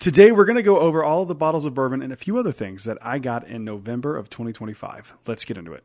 Today, we're going to go over all of the bottles of bourbon and a few other things that I got in November of 2025. Let's get into it.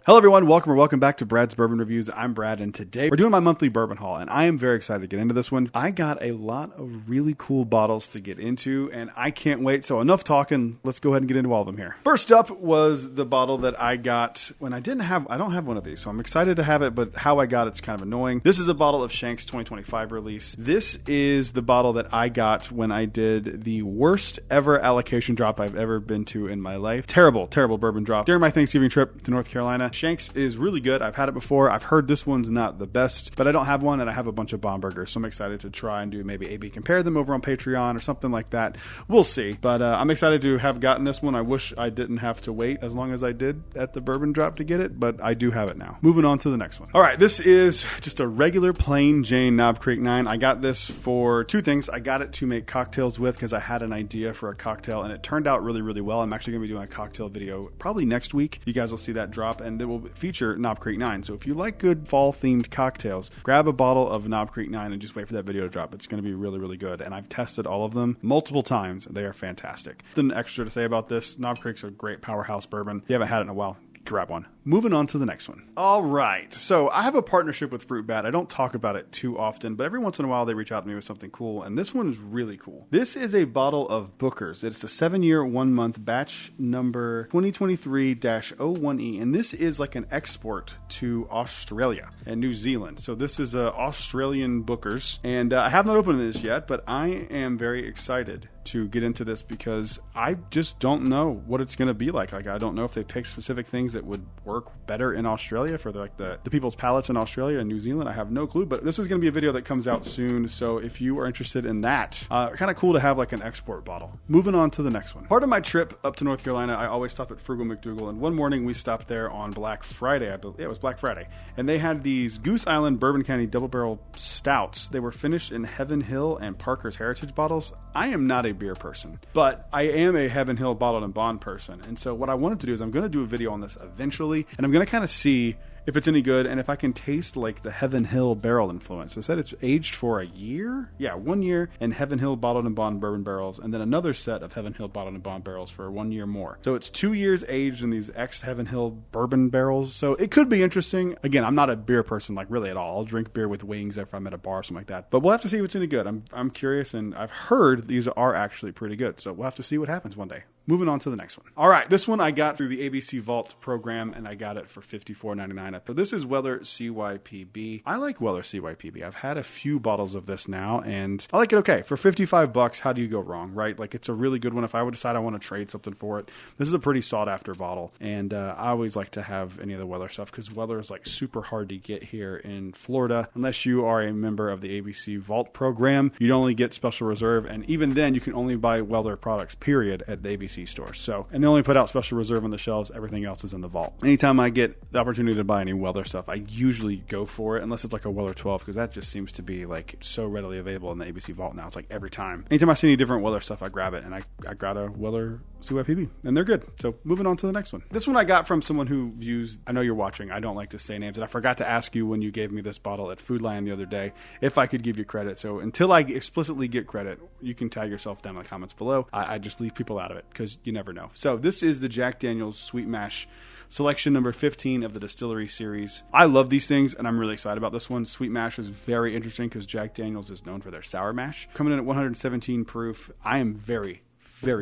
Hello everyone, welcome back to Brad's Bourbon Reviews. I'm Brad, and today we're doing my monthly bourbon haul, and I am very excited to get into this one. I got a lot of really cool bottles to get into, and I can't wait. So enough talking, let's go ahead and get into all of them here. First up was the bottle that I got when I don't have one of these, so I'm excited to have it, but how I got it's kind of annoying. This is a bottle of Shanks 2025 release. This is the bottle that I got when I did the worst ever allocation drop I've ever been to in my life. Terrible bourbon drop during my Thanksgiving trip to North Carolina. Shanks is really good. I've had it before. I've heard this one's not the best, but I don't have one, and I have a bunch of Bombergers, so I'm excited to try and do maybe A/B compare them over on Patreon or something like that. We'll see, but I'm excited to have gotten this one. I wish I didn't have to wait as long as I did at the bourbon drop to get it, but I do have it now. Moving on to the next one. All right, this is just a regular plain Jane Knob Creek 9. I got this for two things. I got it to make cocktails with because I had an idea for a cocktail, and it turned out really, really well. I'm actually going to be doing a cocktail video probably next week. You guys will see that drop, and it will feature Knob Creek 9. So if you like good fall-themed cocktails, grab a bottle of Knob Creek 9 and just wait for that video to drop. It's going to be really, really good. And I've tested all of them multiple times. They are fantastic. Nothing extra to say about this. Knob Creek's a great powerhouse bourbon. If you haven't had it in a while, grab one. Moving on to the next one. All right. So I have a partnership with Fruit Bat. I don't talk about it too often, but every once in a while they reach out to me with something cool. And this one is really cool. This is a bottle of Booker's. It's a 7-year, 1-month batch number 2023-01E. And this is like an export to Australia and New Zealand. So this is a Australian Booker's. And I have not opened this yet, but I am very excited to get into this because I just don't know what it's going to be like. I don't know if they pick specific things that would work better in Australia for the people's palates in Australia and New Zealand. I have no clue, but this is going to be a video that comes out soon. So if you are interested in that, kind of cool to have like an export bottle. Moving on to the next one. Part of my trip up to North Carolina, I always stop at Frugal McDougal, and one morning we stopped there on Black Friday. I believe it was Black Friday, and they had these Goose Island Bourbon County double barrel stouts. They were finished in Heaven Hill and Parker's Heritage bottles. I am not a beer person, but I am a Heaven Hill bottled and bond person. And so what I wanted to do is I'm going to do a video on this eventually, and I'm going to kind of see if it's any good and if I can taste like the Heaven Hill barrel influence. They said it's aged for a year. Yeah, 1 year in Heaven Hill bottled and bond bourbon barrels, and then another set of Heaven Hill bottled and bond barrels for 1 year more. So it's 2 years aged in these ex-Heaven Hill bourbon barrels. So it could be interesting. Again, I'm not a beer person like really at all. I'll drink beer with wings if I'm at a bar or something like that. But we'll have to see if it's any good. I'm curious, and I've heard these are actually pretty good. So we'll have to see what happens one day. Moving on to the next one. All right, this one I got through the ABC Vault program, and I got it for $54.99. So this is Weller CYPB. I like Weller CYPB. I've had a few bottles of this now, and I like it okay. For $55, how do you go wrong, right? Like, it's a really good one. If I would decide I want to trade something for it, this is a pretty sought-after bottle, and I always like to have any of the Weller stuff because Weller is like super hard to get here in Florida. Unless you are a member of the ABC Vault program, you'd only get Special Reserve, and even then, you can only buy Weller products, period, at the ABC stores. So, and they only put out Special Reserve on the shelves. Everything else is in the vault. Anytime I get the opportunity to buy any Weller stuff, I usually go for it, unless it's like a Weller 12, because that just seems to be like so readily available in the ABC Vault now. It's like every time. Anytime I see any different Weller stuff, I grab it, and I got a Weller CYPB, and they're good. So moving on to the next one. This one I got from someone who views, I know you're watching, I don't like to say names, and I forgot to ask you when you gave me this bottle at Food Lion the other day if I could give you credit. So until I explicitly get credit, you can tag yourself down in the comments below. I just leave people out of it because you never know. So this is the Jack Daniel's Sweet Mash selection number 15 of the Distillery series. I love these things, and I'm really excited about this one. Sweet Mash is very interesting because Jack Daniel's is known for their sour mash. Coming in at 117 proof. I am very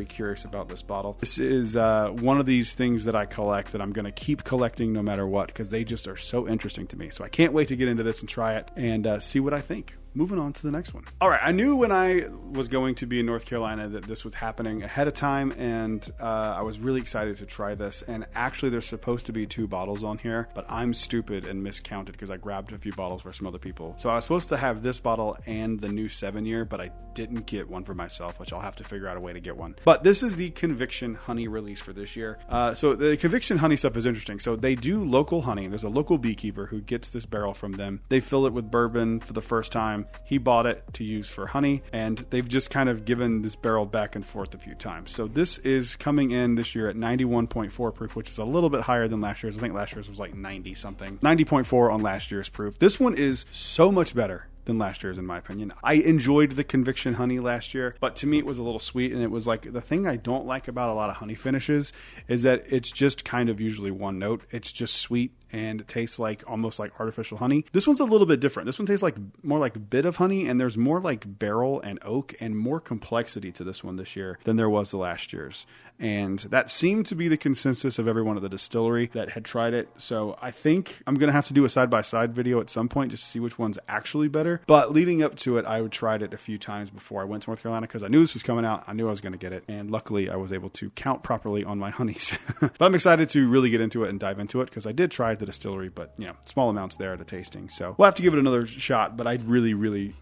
curious about this bottle. This is one of these things that I collect that I'm going to keep collecting no matter what because they just are so interesting to me. So I can't wait to get into this and try it and see what I think. Moving on to the next one. All right, I knew when I was going to be in North Carolina that this was happening ahead of time, and I was really excited to try this. And actually, there's supposed to be 2 bottles on here, but I'm stupid and miscounted because I grabbed a few bottles for some other people. So I was supposed to have this bottle and the new 7-year, but I didn't get one for myself, which I'll have to figure out a way to get one. But this is the Conviction Honey release for this year. So the Conviction Honey stuff is interesting. So they do local honey. There's a local beekeeper who gets this barrel from them. They fill it with bourbon for the first time. time. He bought it to use for honey, and they've just kind of given this barrel back and forth a few times. So this is coming in this year at 91.4 proof, which is a little bit higher than last year's. I think last year's was like 90 something. 90.4 on last year's proof. This one is so much better than last year's, in my opinion. I enjoyed the Conviction honey last year, but to me it was a little sweet, and it was like, the thing I don't like about a lot of honey finishes is that it's just kind of usually one note. It's just sweet and it tastes like almost like artificial honey. This one's a little bit different. This one tastes like more like a bit of honey, and there's more like barrel and oak and more complexity to this one this year than there was the last year's. And that seemed to be the consensus of everyone at the distillery that had tried it. So I think I'm going to have to do a side-by-side video at some point just to see which one's actually better. But leading up to it, I tried it a few times before I went to North Carolina because I knew this was coming out. I knew I was going to get it. And luckily, I was able to count properly on my honeys. But I'm excited to really get into it and dive into it because I did try the distillery, but small amounts there at a tasting. So we'll have to give it another shot, but I really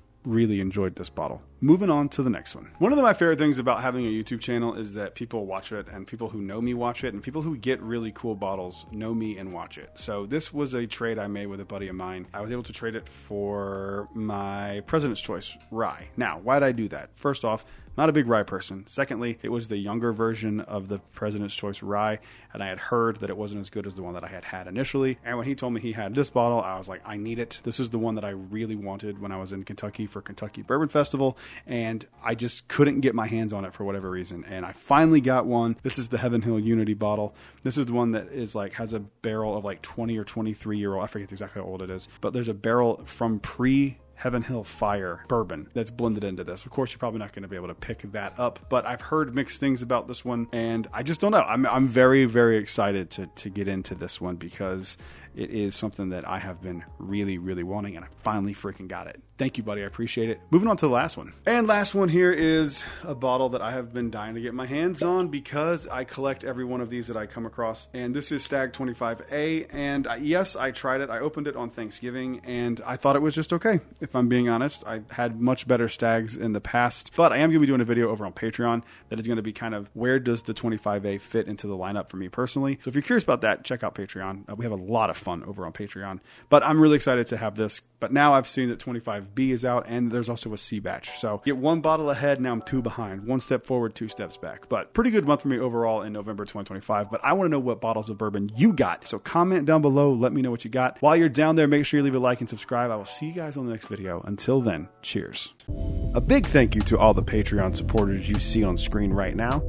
enjoyed this bottle. Moving on to the next one. One of my favorite things about having a YouTube channel is that people watch it, and people who know me watch it, and people who get really cool bottles know me and watch it. So this was a trade I made with a buddy of mine. I was able to trade it for my President's Choice rye. Now, why did I do that? First off, not a big rye person. Secondly, it was the younger version of the President's Choice rye, and I had heard that it wasn't as good as the one that I had initially. And when he told me he had this bottle, I was like, I need it. This is the one that I really wanted when I was in Kentucky for Kentucky Bourbon Festival, and I just couldn't get my hands on it for whatever reason. And I finally got one. This is the Heaven Hill Unity bottle. This is the one that is like, has a barrel of like 20 or 23 year old, I forget exactly how old it is, but there's a barrel from Heaven Hill Fire bourbon that's blended into this. Of course, you're probably not going to be able to pick that up, but I've heard mixed things about this one, and I just don't know. I'm very excited to get into this one because it is something that I have been really wanting, and I finally freaking got it. Thank you, buddy. I appreciate it. Moving on to the last one. And last one here is a bottle that I have been dying to get my hands on because I collect every one of these that I come across. And this is Stagg 25A. And yes, I tried it. I opened it on Thanksgiving, and I thought it was just okay. If I'm being honest, I had much better Staggs in the past, but I am going to be doing a video over on Patreon that is going to be kind of where does the 25A fit into the lineup for me personally. So if you're curious about that, check out Patreon. We have a lot of fun over on Patreon, but I'm really excited to have this. But now I've seen that 25B is out, and there's also a C batch. So get one bottle ahead, now I'm two behind. One step forward, two steps back. But pretty good month for me overall in November 2025. But I want to know what bottles of bourbon you got. So comment down below, let me know what you got. While you're down there, make sure you leave a like and subscribe. I will see you guys on the next video. Until then, cheers. A big thank you to all the Patreon supporters you see on screen right now.